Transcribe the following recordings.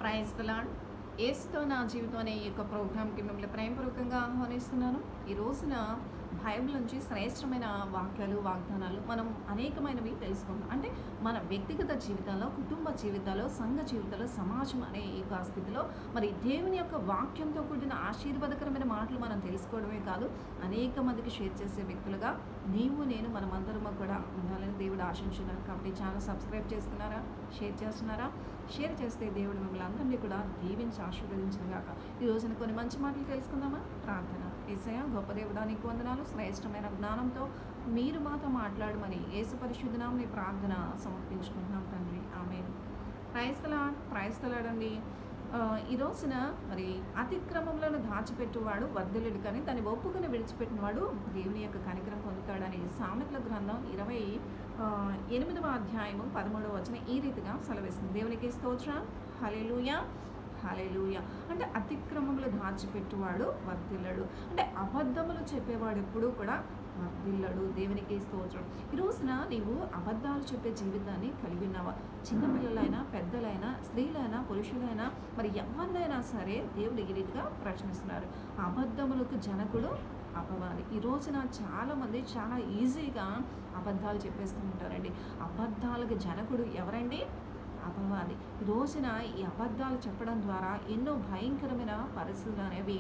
Praise the lord. యేసుతో నా జీవితం అనే ఈ యొక్క ప్రోగ్రామ్కి మిమ్మల్ని ప్రేమపూర్వకంగా ఆహ్వానిస్తున్నాను. ఈ రోజున బైబిల్ నుంచి శ్రేష్టమైన వాక్యాలు, వాగ్దానాలు మనం అనేకమైనవి తెలుసుకుందాం. అంటే మన వ్యక్తిగత జీవితంలో, కుటుంబ జీవితాల్లో, సంఘ జీవితాల్లో, సమాజం అనే ఈ యొక్క స్థితిలో మరి దేవుని యొక్క వాక్యంతో కూడిన ఆశీర్వాదకరమైన మాటలు మనం తెలుసుకోవడమే కాదు, అనేక మందికి షేర్ చేసే వ్యక్తులుగా నీవు నేను మనమందరము కూడా ఉండాలని దేవుడు ఆశించున్నారు. కాబట్టి ఛానల్ సబ్స్క్రైబ్ చేసుకున్నారా, షేర్ చేస్తున్నారా? షేర్ చేస్తే దేవుడు మిమ్మల్ని అందరినీ కూడా దీవించి ఆశీర్వదించిన గాక. ఈ రోజున కొన్ని మంచి మాటలు తెలుసుకుందామా? ప్రార్థన. యేసయ్య, గొప్ప దేవుడా, నీకు వందనాలు. శ్రేష్టమైన జ్ఞానంతో మీరు మాతో మాట్లాడమని యేసు పరిశుద్ధ నామమున ప్రార్థన సమర్పించుకుంటున్నాం తండ్రి. Amen. Praise the Lord. Praise the Lord అండి. ఈ రోజున మరి అతిక్రమములను దాచిపెట్టువాడు వర్ధిల్లుడు, కానీ దాన్ని ఒప్పుకొని విడిచిపెట్టినవాడు దేవుని యొక్క కనికరం పొందుతాడని సామెతల గ్రంథం 28వ అధ్యాయము 13వ వచనం ఈ రీతిగా సెలవిస్తుంది. దేవునికి స్తోత్రం. హల్లెలూయా, హల్లెలూయా. అంటే అతిక్రమములు దాచిపెట్టువాడు వర్ధిల్లడు, అంటే అబద్ధములు చెప్పేవాడు ఎప్పుడూ కూడా వర్ధిల్లడు. దేవునికి స్తోత్రం. ఈ రోజున నీవు అబద్ధాలు చెప్పే జీవితాన్ని కలిగి ఉన్నావా? చిన్నపిల్లలైనా, పెద్దలైనా, స్త్రీలైనా, పురుషులైనా, మరి ఎవరినైనా సరే దేవుడు ఈ రీతిగా ప్రశ్నిస్తున్నారు. అబద్ధములకు జనకుడు అపవాది. ఈ రోజున చాలామంది చాలా ఈజీగా అబద్ధాలు చెప్పేస్తూ ఉంటారండి. అబద్ధాలకు జనకుడు ఎవరండి? అపవాది. ఈ రోజున ఈ అబద్ధాలు చెప్పడం ద్వారా ఎన్నో భయంకరమైన పరిస్థితులు అనేవి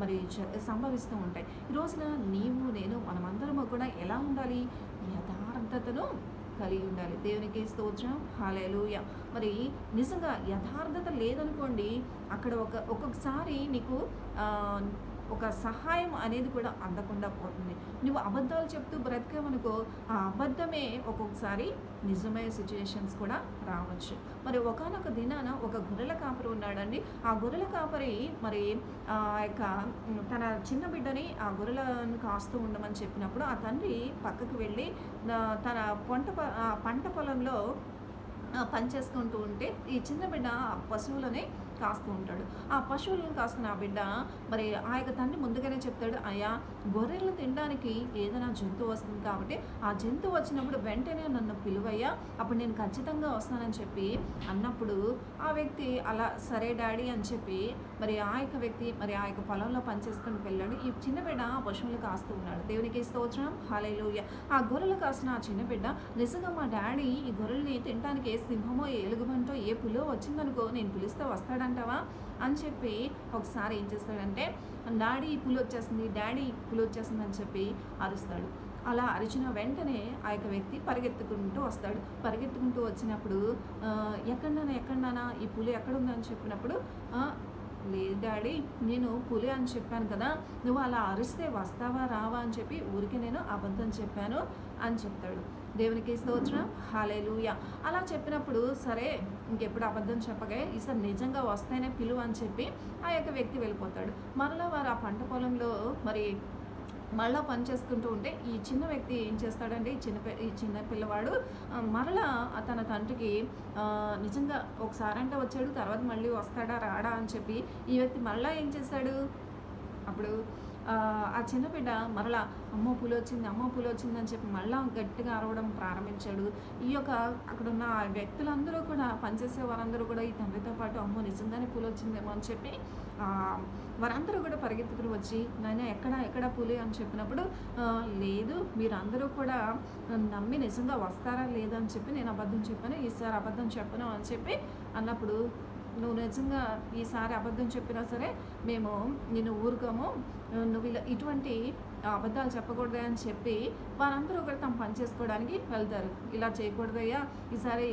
మరి సంభవిస్తూ ఉంటాయి. ఈ రోజున నీవు నేను మనమందరము కూడా ఎలా ఉండాలి? యథార్థతను కలిగి ఉండాలి. దేవునికి స్తోత్రం. హల్లెలూయా. మరి నిజంగా యథార్థత లేదనుకోండి, అక్కడ ఒక్కొక్కసారి నీకు ఒక సహాయం అనేది కూడా అందకుండా పోతుంది. నువ్వు అబద్ధాలు చెప్తూ బ్రతికావనుకో, ఆ అబద్ధమే ఒక్కొక్కసారి నిజమైన సిచ్యుయేషన్స్ కూడా రావచ్చు. మరి ఒకానొక దినాన ఒక గొర్రెల కాపరి ఉన్నాడండి. ఆ గొర్రెల కాపరి మరి యొక్క తన చిన్న బిడ్డని ఆ గొర్రెలను కాస్తూ ఉండమని చెప్పినప్పుడు ఆ తండ్రి పక్కకు వెళ్ళి తన పంట పొలంలో పనిచేసుకుంటూ ఉంటే ఈ చిన్న బిడ్డ పశువులని కాస్తూ ఉంటాడు. ఆ పశువులను కాస్తున్న ఆ బిడ్డ మరి ఆ యొక్క తండ్రి ముందుగానే చెప్తాడు, అయ్యా, గొర్రెలను తినడానికి ఏదైనా జంతువు వస్తుంది కాబట్టి ఆ జంతువు వచ్చినప్పుడు వెంటనే నన్ను పిలువయ్యా, అప్పుడు నేను ఖచ్చితంగా వస్తానని చెప్పి అన్నప్పుడు ఆ వ్యక్తి అలా సరే డాడీ అని చెప్పి మరి ఆ యొక్క వ్యక్తి మరి ఆ యొక్క పొలంలో పనిచేసుకుని వెళ్ళాడు. ఈ చిన్న బిడ్డ ఆ పశువులు కాస్తూ ఉన్నాడు. దేవునికి స్తోత్రం. హల్లెలూయా. ఆ గొర్రెలు కాసిన ఆ చిన్న బిడ్డ, నిజంగా మా డాడీ ఈ గొర్రెల్ని తినడానికి ఏ సింహమో, ఏ ఎలుగుబంటో, ఏ పులో వచ్చిందనుకో నేను పిలిస్తే వస్తాడంటావా అని చెప్పి ఒకసారి ఏం చేస్తాడంటే, డాడీ ఈ పులి వచ్చేస్తుంది, డాడీ ఈ పులి వచ్చేస్తుంది అని చెప్పి అరుస్తాడు. అలా అరిచిన వెంటనే ఆ యొక్క వ్యక్తి పరిగెత్తుకుంటూ వస్తాడు. పరిగెత్తుకుంటూ వచ్చినప్పుడు ఎక్కడనా ఈ పులి ఎక్కడుందని చెప్పినప్పుడు, లేదు డాడీ, నేను పులి అని చెప్పాను కదా, నువ్వు అలా అరిస్తే వస్తావా రావా అని చెప్పి ఊరికి నేను అబద్ధం చెప్పాను అని చెప్తాడు. దేవునికి స్తోత్రం. హల్లెలూయా. అలా చెప్పినప్పుడు సరే ఇంకెప్పుడు అబద్ధం చెప్పగా ఈసారి నిజంగా వస్తేనే పిలువు అని చెప్పి ఆ యొక్క వ్యక్తి వెళ్ళిపోతాడు. మరలా వారు ఆ పంట పొలంలో మరి మళ్ళీ పని చేసుకుంటూ ఉంటే ఈ చిన్న వ్యక్తి ఏం చేస్తాడంటే, ఈ చిన్న పిల్లవాడు మరలా తన తండ్రికి నిజంగా ఒకసారంటే వచ్చాడు, తర్వాత మళ్ళీ వస్తాడా రాడా అని చెప్పి ఈ వ్యక్తి మళ్ళీ ఏం చేశాడు, అప్పుడు ఆ చిన్న బిడ్డ మరలా అమ్మో పులి వచ్చింది అని చెప్పి మళ్ళీ గట్టిగా అరవడం ప్రారంభించాడు. ఈ యొక్క అక్కడున్న వ్యక్తులందరూ కూడా, పనిచేసే వారందరూ కూడా ఈ తండ్రితో పాటు అమ్మో నిజంగానే పులి వచ్చిందేమో అని చెప్పి వారందరూ కూడా పరిగెత్తుకుని వచ్చి నాయన ఎక్కడ పులి అని చెప్పినప్పుడు, లేదు మీరందరూ కూడా నమ్మి నిజంగా వస్తారా లేదా అని చెప్పి నేను అబద్ధం చెప్పాను, ఈసారి అబద్ధం చెప్పను అని చెప్పి అన్నప్పుడు, నువ్వు నిజంగా ఈసారి అబద్ధం చెప్పినా సరే మేము నిన్ను ఊరుకోము, నువ్వు ఇటువంటి అబద్ధాలు చెప్పకూడదే అని చెప్పి వారందరూ కూడా తమ పని చేసుకోవడానికి వెళ్తారు. ఇలా చేయకూడదయ్యా, ఈసారి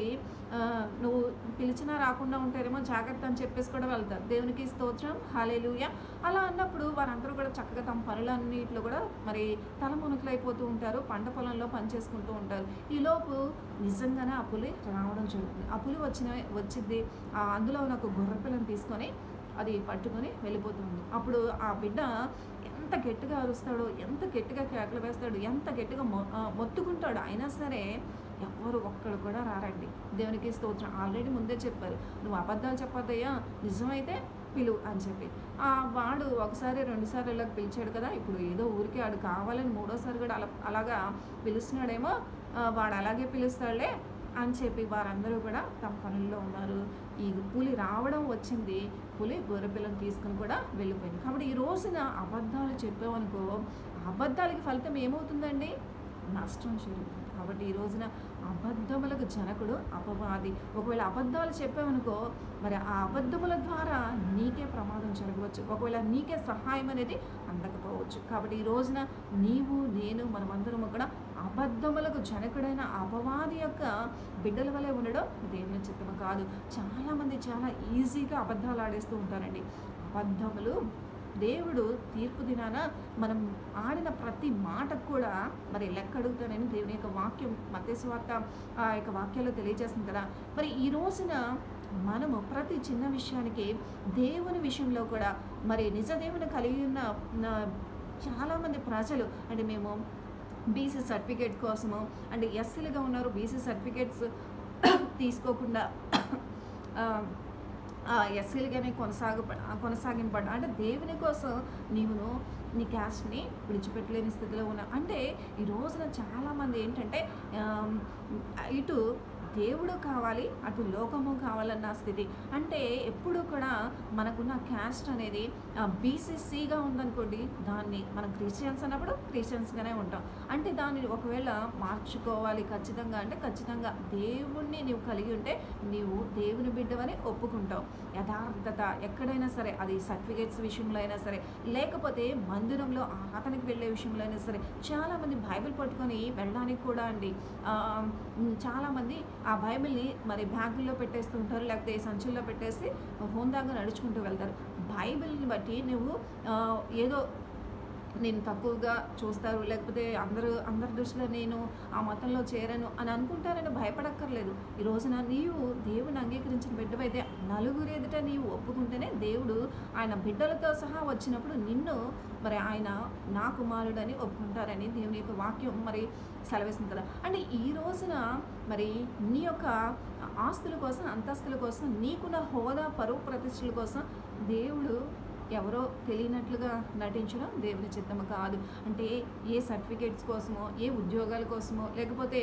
నువ్వు పిలిచినా రాకుండా ఉంటారేమో జాగ్రత్త అని చెప్పేసి కూడా వెళ్తారు. దేవునికి స్తోత్రం. హల్లెలూయా. అలా అన్నప్పుడు వారందరూ కూడా చక్కగా తమ పనులన్నింటిలో కూడా మరి తలమునకలైపోతూ ఉంటారు, పంట పొలంలో పని చేసుకుంటూ ఉంటారు. ఈలోపు నిజంగానే ఆ పులి రావడం జరుగుతుంది. ఆ పులి వచ్చింది, అందులో ఉన్న ఒక గొర్రె పిల్లని తీసుకొని అది పట్టుకొని వెళ్ళిపోతుంది. అప్పుడు ఆ బిడ్డ ఎంత గట్టిగా అరుస్తాడో, ఎంత గట్టిగా కేకలు వేస్తాడు, ఎంత గట్టిగా మొత్తుకుంటాడు, అయినా సరే ఎవరు ఒక్కడు కూడా రారండి. దేవునికి స్తోత్రం. ఆల్రెడీ ముందే చెప్పారు, నువ్వు అబద్ధాలు చెప్పొద్దయ్యా, నిజమైతే పిలువు అని చెప్పి. వాడు ఒకసారి 2 సార్లు ఇలా పిలిచాడు కదా, ఇప్పుడు ఏదో ఊరికే ఆడు కావాలని 3వ సారి కూడా అలాగా పిలుస్తున్నాడేమో, వాడు అలాగే పిలుస్తాడులే అని చెప్పి వారందరూ కూడా తమ పనుల్లో ఉన్నారు. ఈ పులి రావడం వచ్చింది, పులి గొర్రెపిల్లను తీసుకుని కూడా వెళ్ళిపోయింది. కాబట్టి ఈ రోజున అబద్ధాలు చెప్పామనుకో, అబద్ధాలకి ఫలితం ఏమవుతుందండి? నష్టం జరుగుతుంది. కాబట్టి ఈ రోజున అబద్ధములకు జనకుడు అపవాది. ఒకవేళ అబద్ధాలు చెప్పామనుకో, మరి ఆ అబద్ధముల ద్వారా నీకే ప్రమాదం జరగవచ్చు. ఒకవేళ నీకే సహాయం అనేది అందకపోవచ్చు. కాబట్టి ఈ రోజున నీవు నేను మనమందరం కూడా అబద్ధములకు జనకుడైన అపవాది యొక్క బిడ్డల వలె ఉండడం దేవుని చిత్తము కాదు. చాలామంది చాలా ఈజీగా అబద్ధాలు ఆడేస్తూ ఉంటారండి. అబద్ధములు దేవుడు తీర్పు దినాన మనం ఆడిన ప్రతి మాటకు కూడా మరి లెక్క అడుగుతానని దేవుని యొక్క వాక్యం మత్తయి సువార్త ఆ యొక్క వాక్యాల్లో తెలియజేస్తుంది కదా. మరి ఈ రోజున మనము ప్రతి చిన్న విషయానికి దేవుని విషయంలో కూడా మరి నిజ దేవుని కలిగి ఉన్న చాలామంది ప్రజలు అంటే మేము బీసీ సర్టిఫికేట్ కోసము అంటే ఎస్సీలుగా ఉన్నారు, బీసీ సర్టిఫికేట్స్ తీసుకోకుండా ఎస్సీలుగానే కొనసాగింపడ్డా అంటే దేవుని కోసం నీవును నీ క్యాస్ట్ని విడిచిపెట్టలేని స్థితిలో ఉన్నా. అంటే ఈ రోజున చాలామంది ఏంటంటే ఇటు దేవుడు కావాలి, అటు లోకము కావాలన్న స్థితి. అంటే ఎప్పుడు కూడా మనకున్న క్యాస్ట్ అనేది బీసీసీగా ఉందనుకోండి, దాన్ని మనం క్రిస్టియన్స్ అన్నప్పుడు క్రిస్టియన్స్గానే ఉంటాం. అంటే దాన్ని ఒకవేళ మార్చుకోవాలి ఖచ్చితంగా అంటే ఖచ్చితంగా దేవుణ్ణి నీవు కలిగి ఉంటే నీవు దేవుని బిడ్డవని ఒప్పుకుంటావు. యథార్థత ఎక్కడైనా సరే, అది సర్టిఫికేట్స్ విషయంలో అయినా సరే, లేకపోతే మందిరంలో ఆరాధనకి వెళ్ళే విషయంలో అయినా సరే. చాలామంది బైబిల్ పట్టుకొని వెళ్ళడానికి కూడా అండి చాలామంది ఆ బైబిల్ని మరి బ్యాగుల్లో పెట్టేస్తూ ఉంటారు, లేకపోతే సంచుల్లో పెట్టేసి హోందాగా నడుచుకుంటూ వెళ్తారు. బైబిల్ని బట్టి నువ్వు ఏదో నేను తక్కువగా చూస్తారు, లేకపోతే అందరి దృష్టిలో నేను ఆ మతంలో చేరను అని అనుకుంటారని భయపడక్కర్లేదు. ఈ రోజున నీవు దేవుని అంగీకరించిన బిడ్డవైతే నలుగురు ఎదుట నీవు ఒప్పుకుంటేనే దేవుడు ఆయన బిడ్డలతో సహా వచ్చినప్పుడు నిన్ను మరి ఆయన నా కుమారుడని ఒప్పుకుంటారని దేవుని యొక్క వాక్యం మరి సెలవిస్తుంది కదా. అంటే ఈ రోజున మరి నీ యొక్క ఆస్తుల కోసం, అంతస్తుల కోసం, నీకున్న హోదా, పరువు ప్రతిష్టల కోసం దేవుడు ఎవరో తెలియనట్లుగా నటించడం దేవుని చిత్తము కాదు. అంటే ఏ సర్టిఫికేట్స్ కోసమో, ఏ ఉద్యోగాల కోసమో, లేకపోతే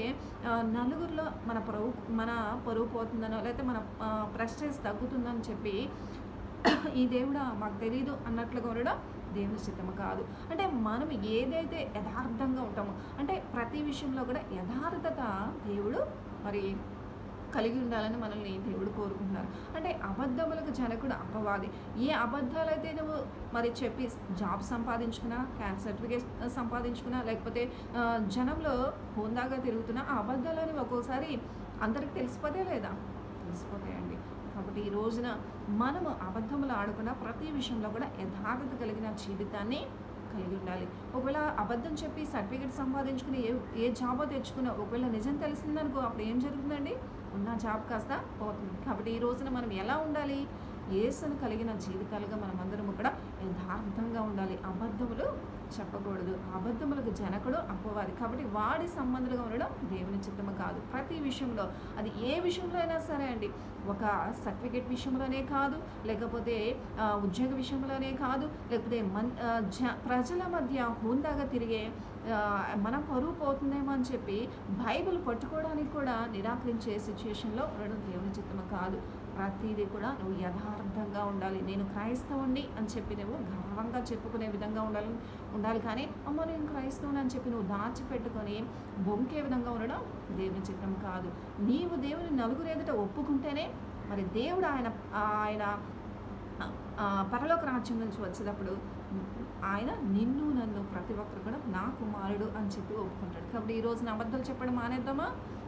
నలుగురిలో మన పరువు పోతుందనో, లేకపోతే మన ప్రెస్టేజ్ తగ్గుతుందని చెప్పి ఈ దేవుడా మాకు తెలీదు అన్నట్లుగా ఉండడం దేవుని చిత్తము కాదు. అంటే మనం ఏదైతే యథార్థంగా ఉంటామో, అంటే ప్రతి విషయంలో కూడా యథార్థత దేవుడు మరి కలిగి ఉండాలని మనల్ని దేవుడు కోరుకుంటున్నారు. అంటే అబద్ధములకు జనకుడు అపవాది. ఏ అబద్ధాలైతే నువ్వు మరి చెప్పి జాబ్ సంపాదించుకున్నా, క్యాన్సర్ సర్టిఫికేట్ సంపాదించుకున్నా, లేకపోతే జనంలో హోందాగా తిరుగుతున్నా, ఆ అబద్ధాలని ఒక్కోసారి అందరికి తెలిసిపోతే లేదా తెలిసిపోతాయండి. కాబట్టి ఈ రోజున మనము అబద్ధములు ఆడకుండా ప్రతి విషయంలో కూడా యథార్థత కలిగిన జీవితాన్ని కలిగి ఉండాలి. ఒకవేళ అబద్ధం చెప్పి సర్టిఫికేట్ సంపాదించుకుని ఏ జాబో తెచ్చుకున్నా, ఒకవేళ నిజం తెలిసిందనుకో, అప్పుడు ఏం జరుగుతుందండి? ఉన్న జాబ్ కాస్త పోతుంది. కాబట్టి ఈ రోజున మనం ఎలా ఉండాలి? యేసును కలిగిన జీవితాలుగా మనం అందరం కూడా యథార్థంగా ఉండాలి. అబద్ధములు చెప్పకూడదు. అబద్ధములకు జనకుడు అపవాది. కాబట్టి వాడి సంబంధులుగా ఉండడం దేవుని చిత్తము కాదు. ప్రతి విషయంలో, అది ఏ విషయంలో అయినా సరే అండి, ఒక సర్టిఫికేట్ విషయంలోనే కాదు, లేకపోతే ఉద్యోగ విషయంలోనే కాదు, లేకపోతే ప్రజల మధ్య హోందాగా తిరిగే మన పరువు పోతుందేమో అని చెప్పి బైబిల్ పట్టుకోవడానికి కూడా నిరాకరించే సిచ్యుయేషన్లో ఉండడం దేవుని చిత్తము కాదు. ప్రతిదీ కూడా నువ్వు యథార్థంగా ఉండాలి. నేను క్రైస్తవుణ్ణి అని చెప్పి నువ్వు గర్వంగా చెప్పుకునే విధంగా ఉండాలి. కానీ అమ్మ నేను క్రైస్తవుని అని చెప్పి నువ్వు దాచిపెట్టుకొని బొంకే విధంగా ఉండడం దేవుని చిత్తం కాదు. నీవు దేవుని నలుగురు ఎదుట ఒప్పుకుంటేనే మరి దేవుడు ఆయన పరలోక రాజ్యం నుంచి వచ్చేటప్పుడు ఆయన నిన్ను నన్ను ప్రతి ఒక్కరు కూడా నా కుమారుడు అని చెప్పి ఒప్పుకుంటాడు. కాబట్టి ఈ రోజున అబద్ధాలు చెప్పడం మానేద్దామా?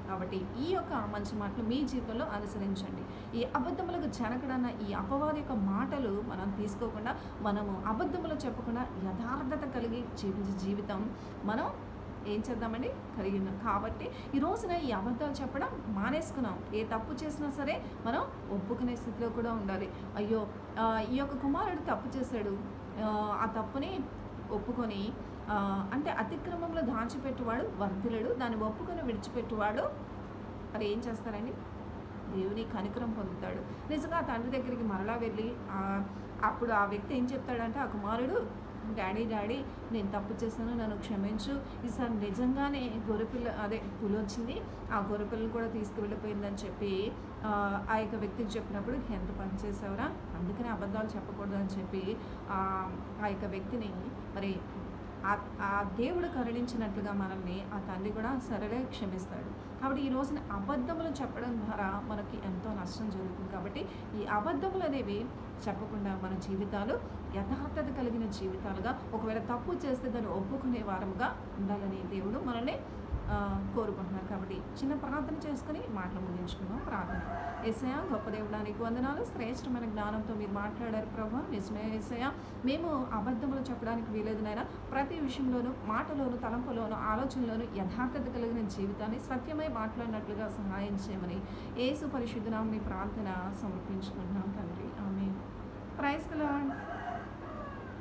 కాబట్టి ఈ యొక్క మంచి మాటలు మీ జీవితంలో అనుసరించండి. ఈ అబద్ధములకు జనకుడన్న ఈ అపవాది యొక్క మాటలు మనం తీసుకోకుండా, మనము అబద్ధములు చెప్పకుండా యథార్థత కలిగి జీవించే జీవితం మనం ఏం చేద్దామండి? కలిగి ఉన్నాం. కాబట్టి ఈ రోజున ఈ అబద్ధాలు చెప్పడం మానేసుకున్నాం. ఏ తప్పు చేసినా సరే మనం ఒప్పుకునే స్థితిలో కూడా ఉండాలి. అయ్యో ఈ యొక్క కుమారుడు తప్పు చేశాడు, ఆ తప్పుని ఒప్పుకొని అంటే అతిక్రమంలో దాచిపెట్టువాడు వర్ధిలడు, దాన్ని ఒప్పుకొని విడిచిపెట్టువాడు మరి ఏం చేస్తారండి? దేవుని కనికరం పొందుతాడు. నిజంగా ఆ తండ్రి దగ్గరికి మరలా వెళ్ళి అప్పుడు ఆ వ్యక్తి ఏం చెప్తాడంటే, ఆ కుమారుడు డాడీ డాడీ నేను తప్పు చేశాను, నన్ను క్షమించు, ఈసారి నిజంగానే గొర్రెపిల్ల అదే పులొచ్చింది, ఆ గొర్రెపిల్లని కూడా తీసుకువెళ్ళిపోయిందని చెప్పి ఆ యొక్క వ్యక్తికి చెప్పినప్పుడు, ఎంత పని చేసావురా, అందుకనే అబద్ధాలు చెప్పకూడదు అని చెప్పి ఆ యొక్క వ్యక్తిని మరి ఆ దేవుడు కరుణించినట్లుగా మనల్ని ఆ తండ్రి కూడా సరళే క్షమిస్తాడు. కాబట్టి ఈ రోజున అబద్ధములు చెప్పడం ద్వారా మనకి ఎంతో నష్టం జరుగుతుంది. కాబట్టి ఈ అబద్ధములు అనేవి చెప్పకుండా మన జీవితాలు యథార్థత కలిగిన జీవితాలుగా, ఒకవేళ తప్పు చేస్తే దాన్ని ఒప్పుకునే వారముగా ఉండాలని దేవుడు మనల్ని కోరుకుంటున్నారు. కాబట్టి చిన్న ప్రార్థన చేసుకుని మాటలు ముగించుకుందాం. ప్రార్థన. యేసయ్యా, గొప్ప దేవుడా, నీకు వందనాలు. శ్రేష్టమైన జ్ఞానంతో మీరు మాట్లాడారు ప్రభా. నిజమే యేసయ్యా, మేము అబద్ధములు చెప్పడానికి వీలేదు నాయన. ప్రతి విషయంలోనూ, మాటలోను, తలంపులోను, ఆలోచనలోను యథార్థత కలిగిన జీవితాన్ని సత్యమై మాట్లాడినట్లుగా సహాయం చేయమని యేసు పరిశుద్ధ నామమున ప్రార్థన సమర్పించుకుంటున్నాం తండ్రి. ఆమేన్. Praise the lord.